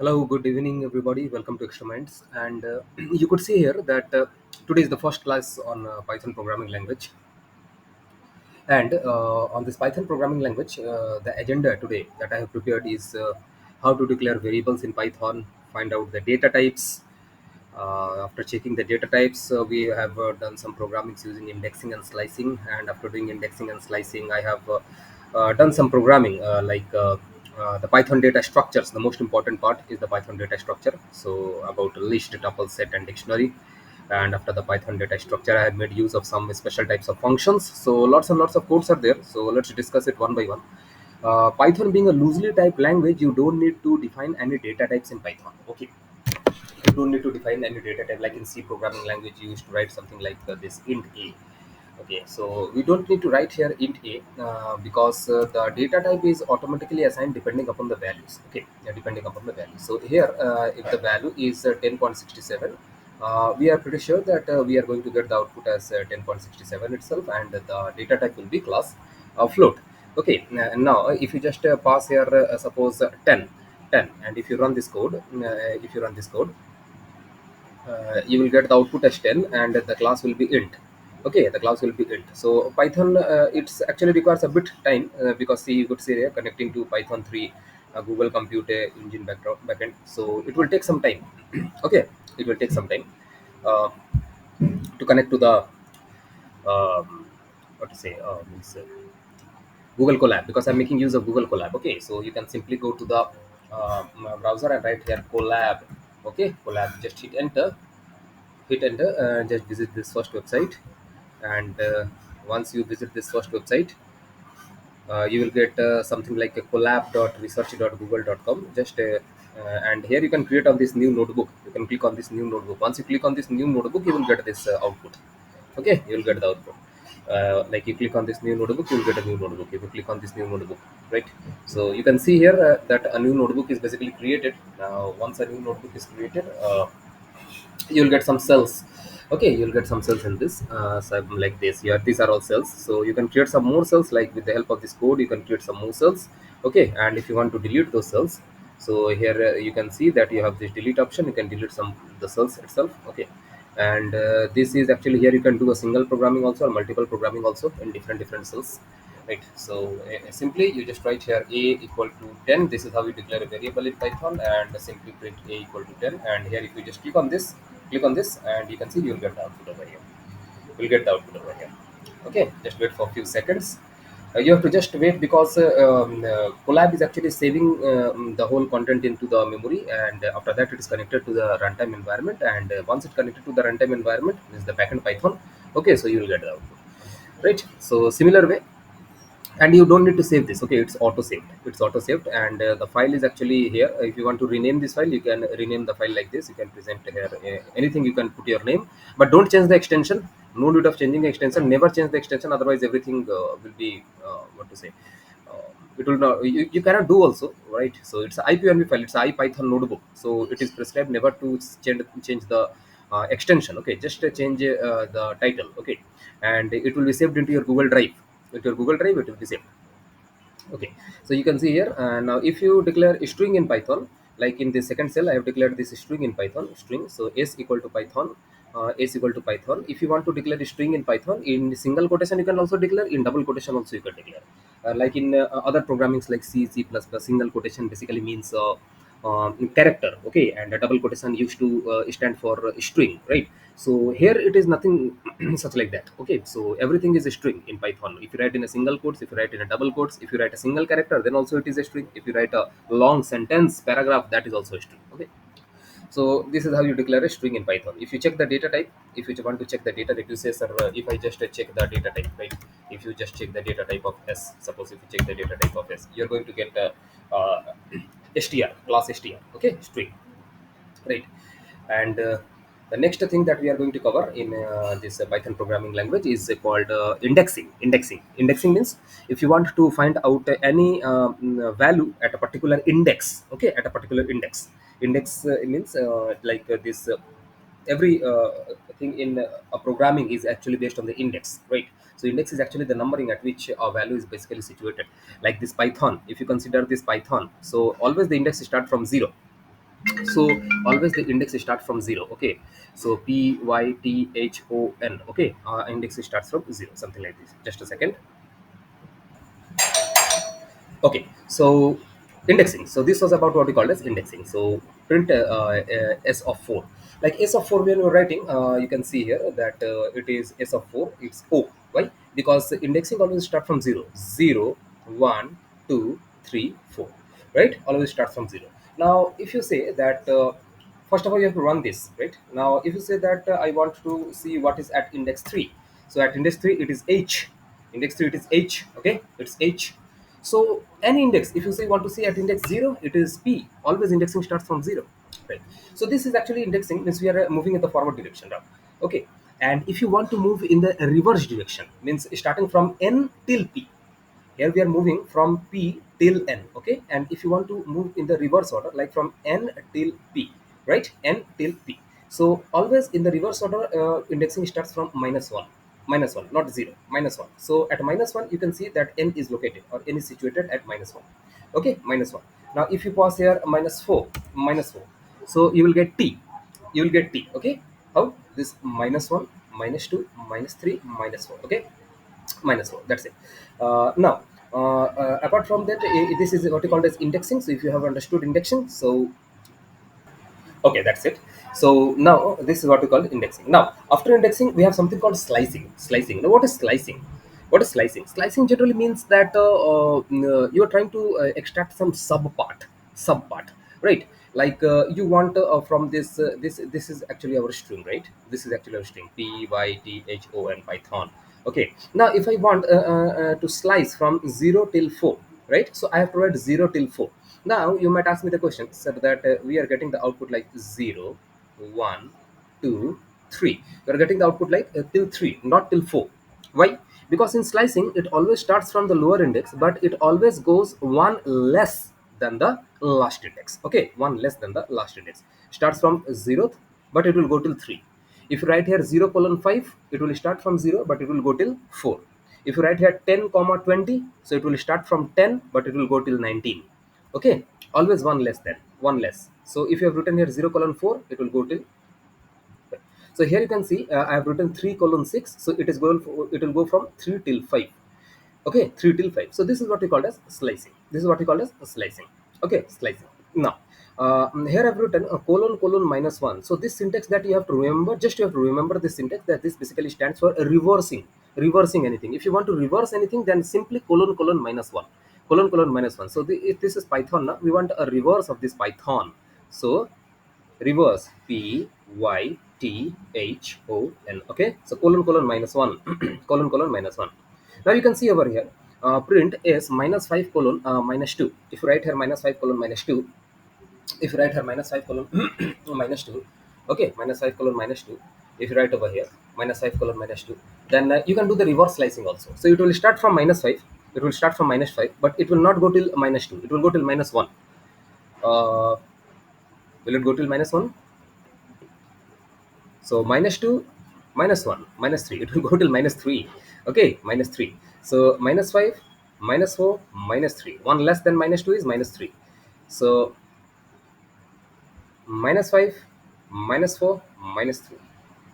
Hello, good evening, everybody. Welcome to Extra Minds. And you could see here that today is the first class on Python programming language. And on this Python programming language, the agenda today that I have prepared is how to declare variables in Python, find out the data types. After checking the data types, we have done some programming using indexing and slicing. And after doing indexing and slicing, I have done some programming the Python data structures. The most important part is the Python data structure. So about list, tuple, set, and dictionary. And after the Python data structure, I have made use of some special types of functions. So lots and lots of codes are there. So let's discuss it one by one. Python being a loosely typed language, you don't need to define any data types in Python. Okay, you don't need to define any data type like in C programming language. You used to write something like this int a. Okay, so we don't need to write here int a because the data type is automatically assigned depending upon the values. Okay, yeah, depending upon the value. So here, if the value is 10.67, we are pretty sure that we are going to get the output as 10.67 itself, and the data type will be class float. Okay, and now if you just pass here, suppose 10, and if you run this code, you will get the output as 10, and the class will be int. Okay, the class will be int. So Python, it's actually requires a bit time, because see, you could say here connecting to Python 3 Google Compute Engine backend, so it will take some time. Okay, it will take some time uh, to connect to the what to say means, Google Colab, because I'm making use of Google Colab. Okay, so you can simply go to the browser and write here Colab. Okay, Colab, just hit enter, just visit this first website. And once you visit this first website, you will get something like a collab.research.google.com. Just and here you can create on this new notebook. You can click on this new notebook. Once you click on this new notebook, you will get this output. Okay, you will get the output. Like you click on this new notebook, you will get a new notebook. If you click on this new notebook, right? So you can see here that a new notebook is basically created. Now once a new notebook is created, you'll get some cells. Okay, you'll get some cells in this, like this here. These are all cells, so you can create some more cells. Like with the help of this code, you can create some more cells. Okay, and if you want to delete those cells, so here you can see that you have this delete option. You can delete some the cells itself. Okay, and this is actually, here you can do a single programming also or multiple programming also in different cells, right? So simply you just write here a equal to 10. This is how you declare a variable in Python, and simply print a equal to 10. And here if you just click on this, and you can see you'll get the output over here. You'll get the output over here. Okay, just wait for a few seconds. You have to just wait, because Colab is actually saving the whole content into the memory, and after that it is connected to the runtime environment. And once it's connected to the runtime environment, this is the backend Python. Okay, so you will get the output, right? So similar way, and you don't need to save this. Okay, it's auto saved, and the file is actually here. If you want to rename this file, you can rename the file like this. You can present here anything. You can put your name, but don't change the extension. No need of changing the extension. Never change the extension, otherwise everything will be what to say it will not, you cannot do also, right? So it's a ipynb file. It's a ipython notebook, so it is prescribed never to change the extension. Okay, just change the title. Okay, and it will be saved into your Google Drive. With your Google Drive, it will be saved. Okay, so you can see here, now if you declare a string in Python, like in the second cell, I have declared this string in Python string. So s equal to Python, s equal to Python. If you want to declare a string in Python in single quotation, you can also declare. In double quotation also you can declare. Like in other programmings like C, C++, single quotation basically means character. Okay, and a double quotation used to stand for string, right? So here it is nothing such like that. Okay, so everything is a string in Python. If you write in a single quotes, if you write in a double quotes, if you write a single character, then also it is a string. If you write a long sentence paragraph, that is also a string. Okay, so this is how you declare a string in Python. If you check the data type, if you want to check the data type, you say, sir, if I just check the data type, right? If you just check the data type of S, suppose if you check the data type of S, you're going to get a str, class str. Okay, string, right? And the next thing that we are going to cover in this Python programming language is called indexing means, if you want to find out any value at a particular index. Okay, at a particular index means like this every thing in a programming is actually based on the index, right? So index is actually the numbering at which a value is basically situated. Like this Python, if you consider this Python, so always the index start from 0. So always the index start from 0. Okay, so Python. Okay, index starts from 0, something like this. Just a second. Okay, so indexing. So this was about what we called as indexing. So print s of 4. Like s of 4, when you're writing, you can see here that it is s of 4. It's O. Why? Because the indexing always start from 0. 0, 1, 2, 3, 4. Right? Always starts from 0. Now, if you say that, first of all, you have to run this. Right? Now, if you say that I want to see what is at index 3. So at index 3, it is H. Index 3, it is H. Okay? It's H. So any index, if you say want to see at index 0, it is P. Always indexing starts from 0. Right. So this is actually indexing, means we are moving in the forward direction now. Okay. And if you want to move in the reverse direction, means starting from N till P. Here we are moving from P till N. Okay. And if you want to move in the reverse order, like from N till P, right? N till P. So always in the reverse order, indexing starts from -1. -1, not 0, -1. So at -1, you can see that N is located, or N is situated at -1. Okay, -1. Now if you pause here, -4, -4. So you will get T. You will get T. Okay. How? This -1, -2, -3, -4. Okay, -4. That's it. Now, apart from that, this is what you call as indexing. So if you have understood indexing, so okay, that's it. So now this is what we call indexing. Now after indexing, we have something called slicing. Slicing. Now what is slicing? What is slicing? Slicing generally means that you are trying to extract some sub part, right? Like you want from this is actually our string, right? This is actually our string Python Python. Okay. Now if I want to slice from 0 till 4, right? So I have provided 0 till 4. Now you might ask me the question, so that we are getting the output like 0, 1, 2, 3. We are getting the output like till 3, not till 4. Why? Because in slicing, it always starts from the lower index, but it always goes one less than the last index. Okay, one less than the last index. Starts from 0th, but it will go till 3. If you write here 0 colon 5, it will start from 0, but it will go till 4. If you write here 10 comma 20, so it will start from 10, but it will go till 19. Okay, always one less than, one less. So if you have written here 0 colon 4, it will go till. So here you can see I have written 3 colon 6, so it will go from 3 till 5. Okay, 3 till 5. So this is what we call as slicing. This is what we call as slicing. Okay, slicing. Now here I've written a colon colon -1. So this syntax that you have to remember, just you have to remember this syntax, that this basically stands for reversing anything. If you want to reverse anything, then simply colon colon -1, colon colon -1. So if this is Python, now we want a reverse of this Python. So reverse Python. Okay, so colon colon -1 colon colon -1. Now you can see over here, print is -5 colon -2. If you write here -5 colon -2, if you write here -5 colon -2, okay, -5 colon -2. If you write over here -5 colon -2, then you can do the reverse slicing also. So it will start from -5, it will start from -5, but it will not go till -2, it will go till -1. uh, will it go till -1? So -2, -1, -3. It will go till -3. Okay, -3. So -5, -4, -3. One less than -2 is -3. So -5, -4, -3.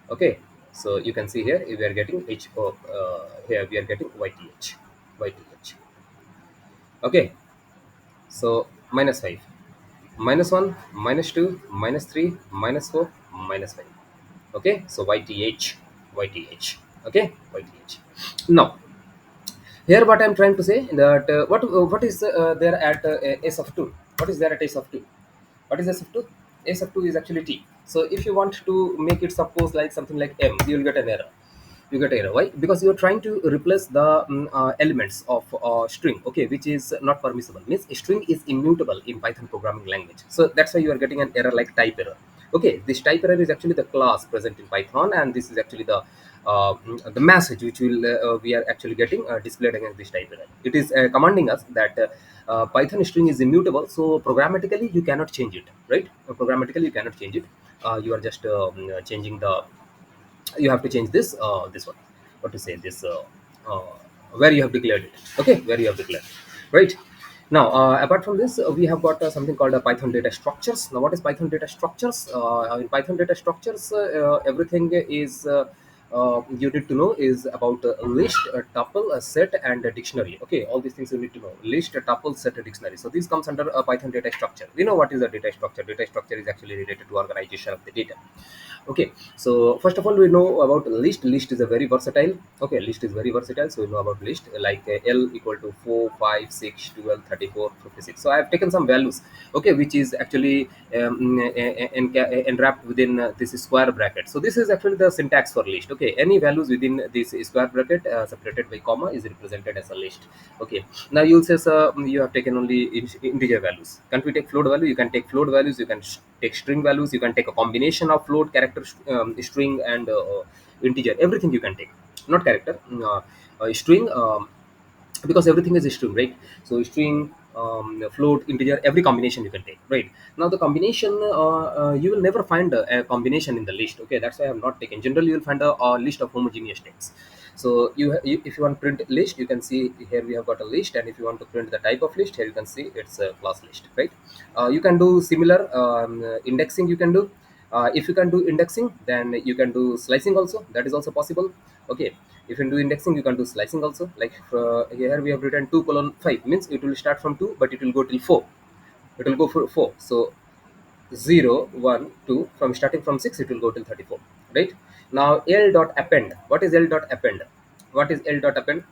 Okay. So you can see here we are getting H of here we are getting YTH. Okay. So -5, -1, -2, -3, -4, -5. Okay, so YTH. Okay, YTH. Now here what I'm trying to say, that what is there at s of 2? What is there at s of 2? What is s of 2? S of 2 is actually T. So if you want to make it suppose like something like M, you will get an error. You get error. Why? Because you're trying to replace the elements of string, okay, which is not permissible. Means a string is immutable in Python programming language. So that's why you are getting an error like type error. Okay, this type error is actually the class present in Python, and this is actually the message which will we are actually getting displayed against this type error. It is commanding us that Python string is immutable, so programmatically you cannot change it, right? Programmatically you cannot change it. You are just changing the, you have to change this one, what to say, this uh, where you have declared it. Okay, where you have declared, right? Now, apart from this, we have got something called Python data structures. Now, what is Python data structures? In Python data structures, everything is you need to know is about a list, a tuple, a set, and a dictionary. Okay, all these things you need to know: list, a tuple, set, a dictionary. So this comes under a Python data structure. We know what is a data structure. Data structure is actually related to organization of the data. Okay, so first of all, we know about list. List is a very versatile. Okay, list is very versatile, so we know about list, like L equal to 4, 5, 6, 12, 34, 56. So I have taken some values, okay, which is actually enwrapped within this square bracket. So this is actually the syntax for list. Okay, any values within this square bracket separated by comma is represented as a list. Okay, now you'll say, sir, you have taken only integer values. Can't we take float value? You can take float values, you can take string values, you can take a combination of float, character, string, and integer. Everything you can take, not character, string, because everything is a string, right? So string, float, integer, every combination you can take, right? Now the combination, you will never find a combination in the list. Okay, that's why I have not taken. Generally, you will find a list of homogeneous text. So if you want to print list, you can see here we have got a list, and if you want to print the type of list, here you can see it's a class list, right? You can do similar indexing. You can do, if you can do indexing, then you can do slicing also. That is also possible. Okay, if you do indexing, you can do slicing also. Like here we have written 2 colon 5, means it will start from 2, but it will go till 4. It will go for 4. So 0, 1, 2, from starting from 6, it will go till 34, right? Now L dot append. What is L dot append? What is L dot append?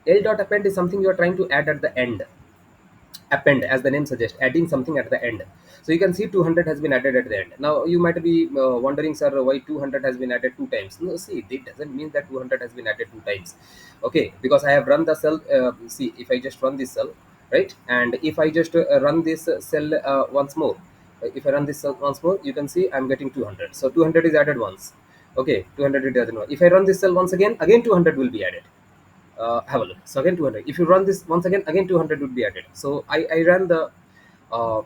L dot append is something you are trying to add at the end. Append, as the name suggests, adding something at the end. So you can see 200 has been added at the end. Now you might be wondering, sir, why 200 has been added two times? No, see, it doesn't mean that 200 has been added two times. Okay, because I have run the cell. See, if I just run this cell, right, and if I just run this cell once more, if I run this cell once more, you can see I'm getting 200. So 200 is added once. Okay, 200 is added once. If I run this cell once again 200 will be added. Have a look. So again 200. If you run this once again 200 would be added. So I ran the uh,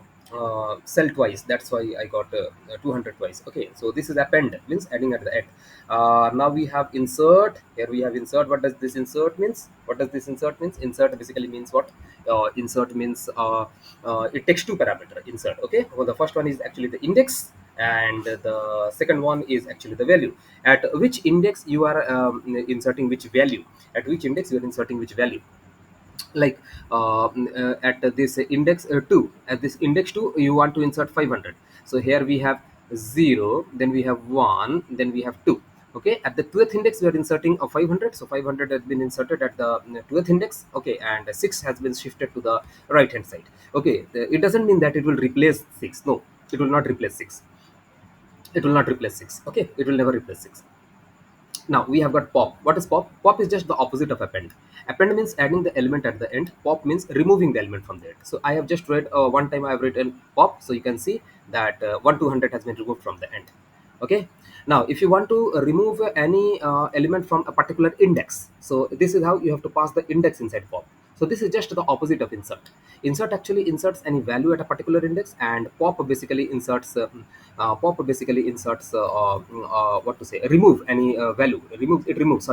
cell twice. That's why I got 200 twice. Okay, so this is append, means adding at the end. Now we have insert. Here we have insert. What does this insert means? What does this insert means? Insert basically means what? Insert means it takes two parameter insert. Okay, well, the first one is actually the index, and the second one is actually the value. At which index you are inserting which value? At which index you are inserting which value? Like at this index 2, at this index 2 you want to insert 500. So here we have 0, then we have 1, then we have 2. Okay, at the 2th index we are inserting a 500. So 500 has been inserted at the 2th index. Okay, and 6 has been shifted to the right hand side. Okay, it doesn't mean that it will replace 6. No, it will not replace 6. It will not replace 6. Okay, it will never replace 6. Now we have got pop. What is pop? Pop is just the opposite of append. Append means adding the element at the end. Pop means removing the element from the end. So I have just read one time I have written pop. So you can see that 1 200 has been removed from the end. Okay. Now if you want to remove any element from a particular index, so this is how you have to pass the index inside pop. So this is just the opposite of insert. Insert actually inserts any value at a particular index, and pop basically inserts what to say, remove any value. It removes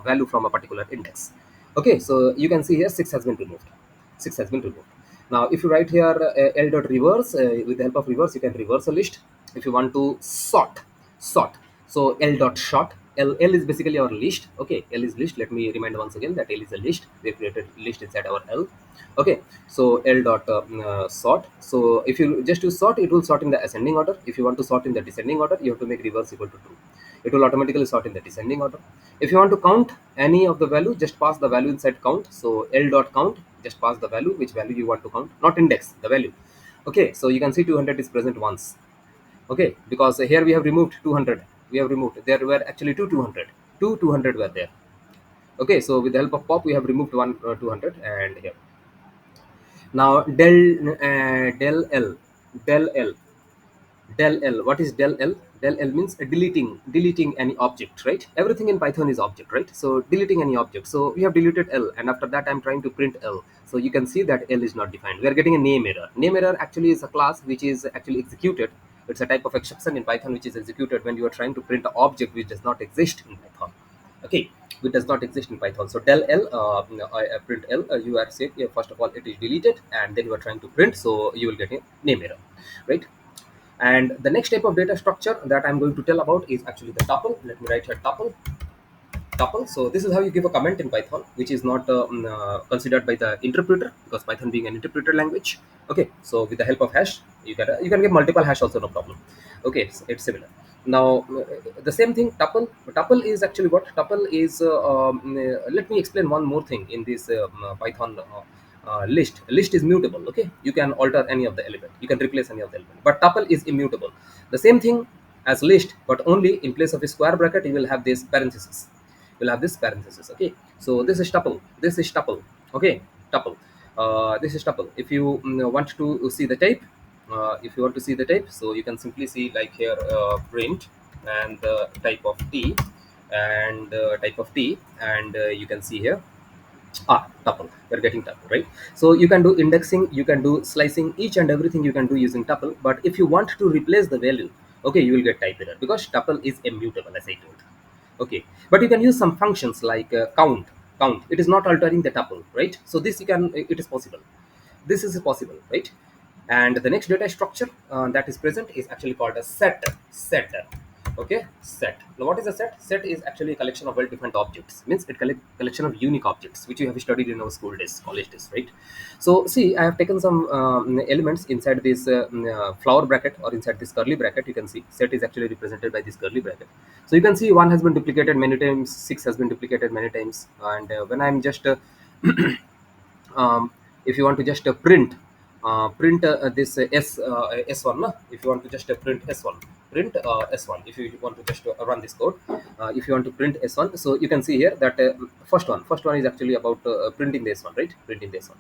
value from a particular index. Okay, so you can see here 6 has been removed. 6 has been removed. Now if you write here L dot reverse, with the help of reverse you can reverse a list. If you want to sort, so L dot sort. L is basically our list. Okay, L is list. Let me remind once again that L is a list. We created list inside our L. Okay, so L dot sort. So if you just to sort, it will sort in the ascending order. If you want to sort in the descending order, you have to make reverse equal to true. It will automatically sort in the descending order. If you want to count any of the value, just pass the value inside count. So L dot count, just pass the value, which value you want to count, not index, the value. Okay, so you can see 200 is present once. Okay, because here we have removed 200. We have removed, there were actually 200 were there. Okay, so with the help of pop we have removed one 200. And here now del L del L. What is del L? Del L means deleting any object, right? Everything in Python is object, right? So deleting any object. So we have deleted L, and after that I'm trying to print L. So you can see that L is not defined. We are getting a name error. Name error actually is a class which is actually executed. It's a type of exception in Python which is executed when you are trying to print an object which does not exist in Python. Okay. which does not exist in Python. So del L, print L, you are safe. First of all, it is deleted, and then you are trying to print, so you will get a name error, right? And the next type of data structure that I'm going to tell about is actually the tuple. Let me write here tuple. So this is how you give a comment in Python, which is not considered by the interpreter, because Python being an interpreter language. Okay, so with the help of hash, you can give multiple hash also, no problem. Okay, so it's similar. Now the same thing, tuple. Tuple is actually what? Tuple is. Let me explain one more thing in this Python. List is mutable. Okay, you can alter any of the element, you can replace any of the element, but tuple is immutable. The same thing as list, but only in place of a square bracket you will have this parenthesis. You'll have this parenthesis. Okay, so this is tuple, this is tuple. Okay, tuple. This is tuple. If you want to see the type, if you want to see the type, so you can simply see like here, print, and type of t, and type of t, and you can see here, tuple. You're getting tuple, right? So you can do indexing, you can do slicing, each and everything you can do using tuple. But if you want to replace the value, okay, you will get type error, because tuple is immutable, as I told. Okay, but you can use some functions like count. It is not altering the tuple, right? So this you can, it is possible. This is possible, right? And the next data structure that is present is actually called a set. Okay, set. Now what is a set? Set is actually a collection of well different objects, means it collection of unique objects, which you have studied in our school days, college days, right? So see, I have taken some elements inside this flower bracket, or inside this curly bracket. You can see set is actually represented by this curly bracket. So you can see one has been duplicated many times, six has been duplicated many times. And when I'm just if you want to just print this s1, if you want to just print s1, print s1, if you want to just run this code, if you want to print s1, so you can see here that first one is actually about printing the s1, right? Printing the s1,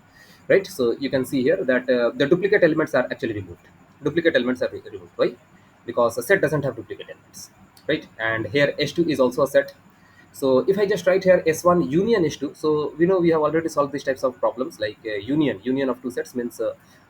right? So you can see here that the duplicate elements are actually removed. Duplicate elements are removed. Why? Because a set doesn't have duplicate elements, right? And here s2 is also a set. So if I just write here S1 union S2, so we know we have already solved these types of problems, like union of two sets means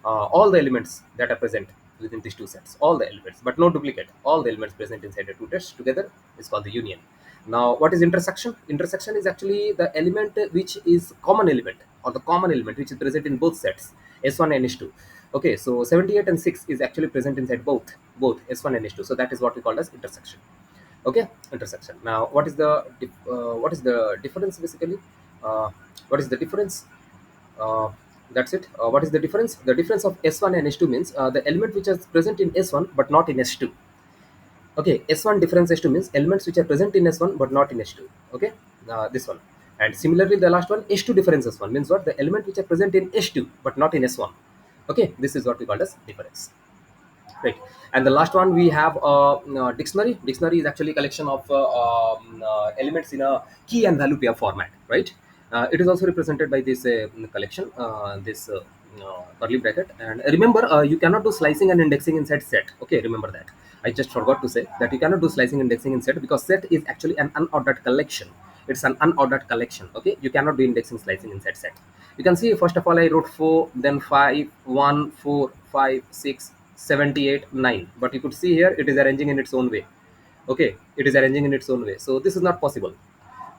all the elements that are present within these two sets, all the elements, but no duplicate. All the elements present inside the two sets together is called the union. Now, what is intersection? Intersection is actually the element which is common element, or the common element which is present in both sets, S1 and S2. Okay, so 78 and 6 is actually present inside both S1 and S2. So that is what we call as intersection. Okay, intersection. Now what is the difference basically? uh, what is the difference? uh, that's it. What is the difference? The difference of s1 and s2 means the element which is present in s1 but not in s2. Okay, s1 difference s2 means elements which are present in s1 but not in s2. Okay, this one. And similarly the last one, s2 difference s1 means what? The element which are present in s2 but not in s1. Okay, this is what we call as difference, right? And the last one, we have dictionary. Dictionary is actually collection of elements in a key and value pair format, right? It is also represented by this collection, this curly bracket. And remember, you cannot do slicing and indexing inside set. Okay, remember that. I just forgot to say that you cannot do slicing and indexing in set, because set is actually an unordered collection. It's an unordered collection. Okay, you cannot do indexing, slicing inside set. You can see, first of all, I wrote 4, then 5, 1, 4, 5, 6, 78, 9. But you could see here it is arranging in its own way. Okay, it is arranging in its own way. So this is not possible.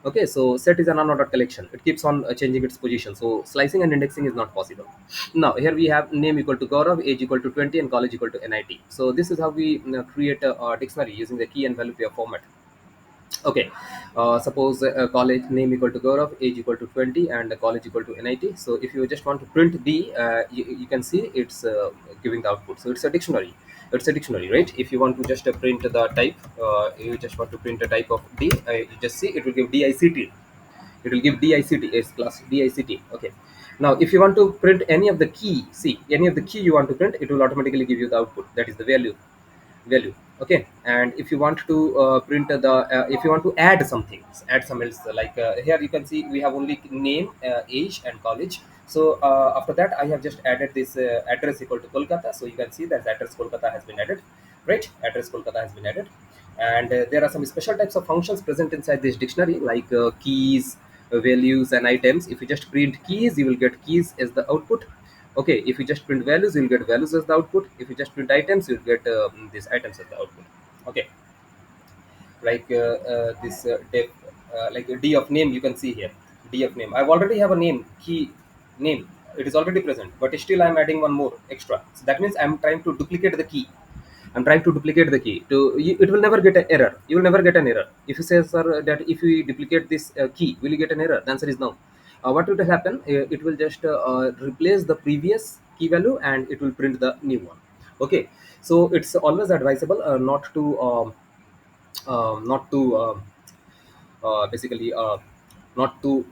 Okay, so set is an unordered collection. It keeps on changing its position. So slicing and indexing is not possible. Now here we have name equal to Gaurav, age equal to 20, and college equal to NIT. So this is how we create a dictionary using the key and value pair format. Okay, suppose college name equal to Gaurav, age equal to 20, and college equal to NIT. So if you just want to print D, you can see it's giving the output. So it's a dictionary. It's a dictionary, right? If you want to just print the type, you just want to print a type of D, you just see it will give DICT. It will give DICT, S class DICT. Okay. Now, if you want to print any of the key, see any of the key you want to print, it will automatically give you the output. That is the value. Okay, and if you want to print the if you want to add something, add some else, like here you can see we have only name, age, and college. So after that I have just added this address equal to Kolkata. So you can see that address Kolkata has been added, right? Address Kolkata has been added. And there are some special types of functions present inside this dictionary, like keys, values, and items. If you just print keys, you will get keys as the output. Okay, if you just print values, you'll get values as the output. If you just print items, you'll get these items as the output. Okay, like this def. like a d of name, you can see here d of name. I've already have a name key name, it is already present, but still I'm adding one more extra. So that means I'm trying to duplicate the key. I'm trying to duplicate the key to it will never get an error. You will never get an error if you say, sir, that if we duplicate this key, will you get an error? The answer is no. What will happen, it will just replace the previous key value and it will print the new one. Okay, so it's always advisable not to basically not to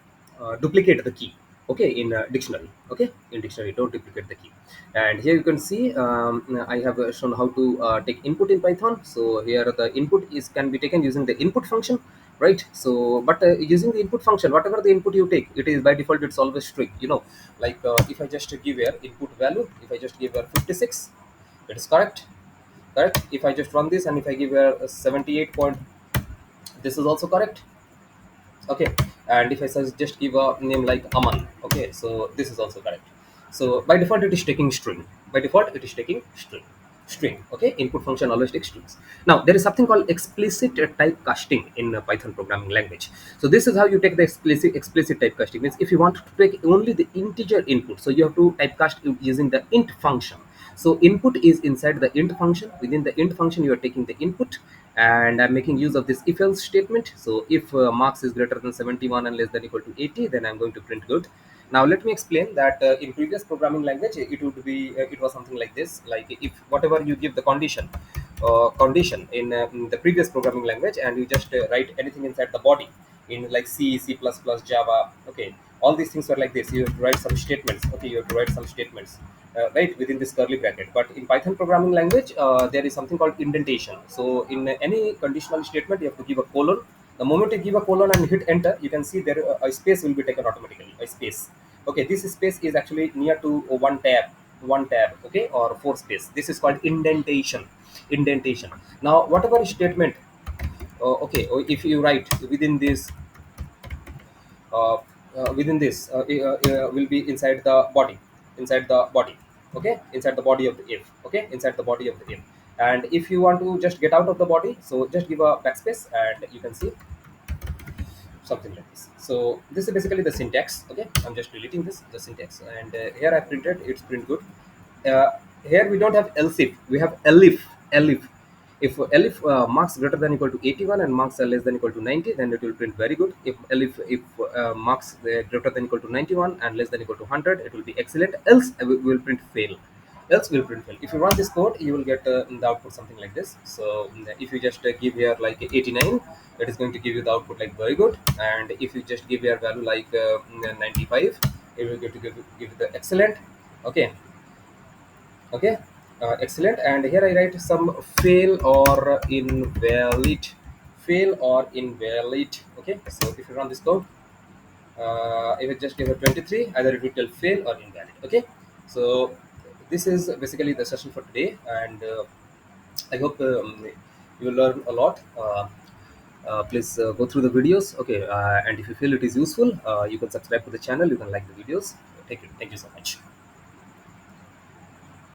duplicate the key, okay, in dictionary. Okay, in dictionary don't duplicate the key. And here you can see, I have shown how to take input in Python. So here the input is can be taken using the input function, right? So but using the input function, whatever the input you take, it is by default it's always string, like if I just give here input value, if I just give here 56, it is correct. If I just run this and if I give here 78 point, this is also correct. Okay, and if I just give a name like Aman, okay, so this is also correct. So by default it is taking string. By default it is taking string. Okay, input function always takes strings. Now there is something called explicit type casting in Python programming language. So this is how you take the explicit type casting. Means if you want to take only the integer input, so you have to typecast using the int function. So input is inside the int function. Within the int function, you are taking the input, and I'm making use of this if else statement. So if marks is greater than 71 and less than equal to 80, then I'm going to print good. Now let me explain that in previous programming language, it was something like this. Like if whatever you give the condition in the previous programming language, and you just write anything inside the body in like C, C++, Java. Okay, all these things were like this. You have to write some statements. Okay, you have to write some statements, right, within this curly bracket. But in Python programming language, there is something called indentation. So in any conditional statement, you have to give a colon. The moment you give a colon and hit enter, you can see there a space will be taken automatically. A space. Okay, this space is actually near to one tab. Okay, or four space. This is called indentation. Now whatever statement, okay, if you write uh, within this will be inside the body, okay, inside the body of the if, okay, inside the body of the if. And if you want to just get out of the body, so just give a backspace and you can see something like this. So this is basically the syntax. Okay, I'm just deleting the syntax, and here I printed it's print good. uh, Here we don't have else if, we have elif. If elif marks greater than equal to 81 and marks are less than equal to 90, then it will print very good. If elif if marks greater than equal to 91 and less than equal to 100, it will be excellent. Else we will print fail. Else will print fail. If you run this code, you will get the output something like this. So if you just give here like 89, it is going to give you the output like very good. And if you just give your value like 95, it will get to give you the excellent. Okay, okay, excellent. And here I write some fail or invalid. Okay, so if you run this code, if it just give a 23, either it will tell fail or invalid. Okay, so this is basically the session for today, and I hope you will learn a lot. Please go through the videos. Okay, and if you feel it is useful, you can subscribe to the channel, you can like the videos. Thank you so much.